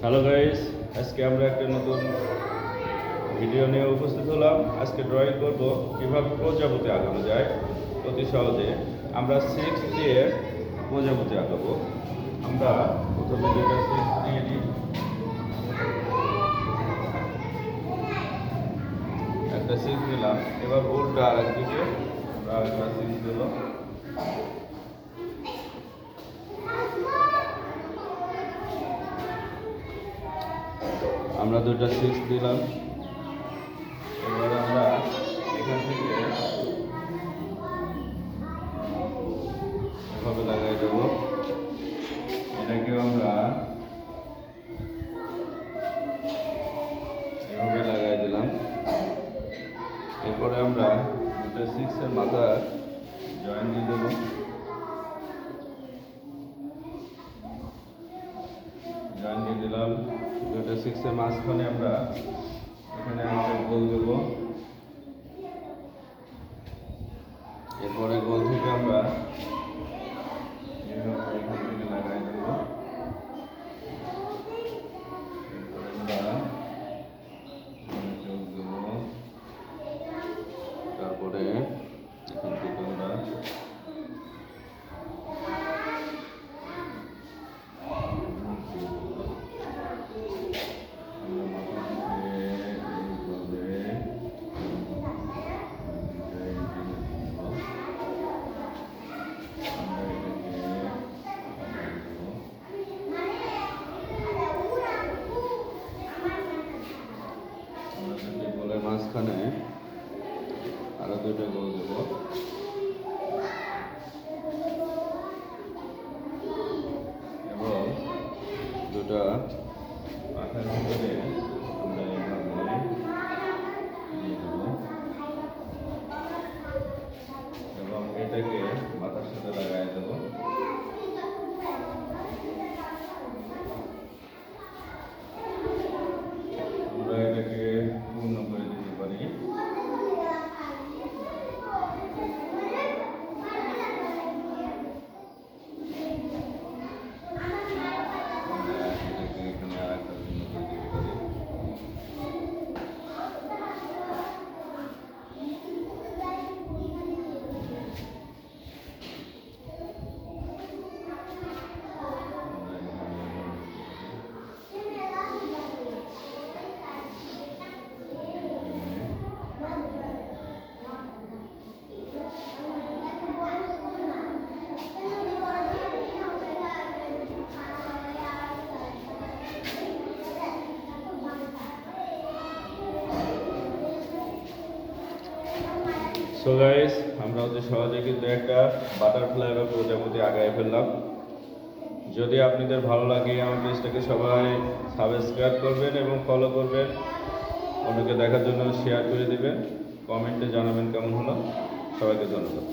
Hello guys, আজকে আমরা একটা নতুন ভিডিও নিয়ে উপস্থিত হলাম। আজকে ড্রয়িং করব কীভাবে প্রজাপতি আঁকানো যায় অতি সহজে। আমরা 6 দিয়ে প্রজাপতি আঁকাবো। আমরা প্রথমে দুটো 6 দিয়ে নিই, একটা 6 দিলাম। এবার উল্টা আর একদিকে আমরা একটা 6 দিল। আমরা দুটো 6 দিলাম। এবার আমরা এখান থেকে এভাবে লাগাই দেব। এটাকেও আমরা এভাবে লাগাই দিলাম। এরপরে আমরা দুটো 6-এর মাথা জয়েন দিয়ে দেবো। জয়েন দিয়ে দিলাম। দুটো 6-এর মাঝখানে আমরা এখানে একটা গোল দেবো। এরপরে গোল থেকে আমরা এখান থেকে লাগাই দেবো। এরপরে আমরা চোখ দেবো। তারপরে এখান থেকে আমরা গোলের মাঝখানে আরো দুটো গোল দেব। এবং দুটা পাখার ভিতরে আমরা এইভাবে দিয়ে দেব এবং এটাকে মাথার সাথে লাগাই দেব। আমরা এটাকে পূর্ণ করে দিতে পারি। সো গাইস, আমরা অতি সহজে কিন্তু একটা বাটারফ্লাই বা প্রজাপতি আগায় ফেললাম। যদি আপনাদের ভালো লাগে আমার পেজটাকে সবাই সাবস্ক্রাইব করবেন এবং ফলো করবেন। অন্যকে দেখার জন্য শেয়ার করে দিবেন। কমেন্টে জানাবেন কেমন হলো। সবাইকে ধন্যবাদ।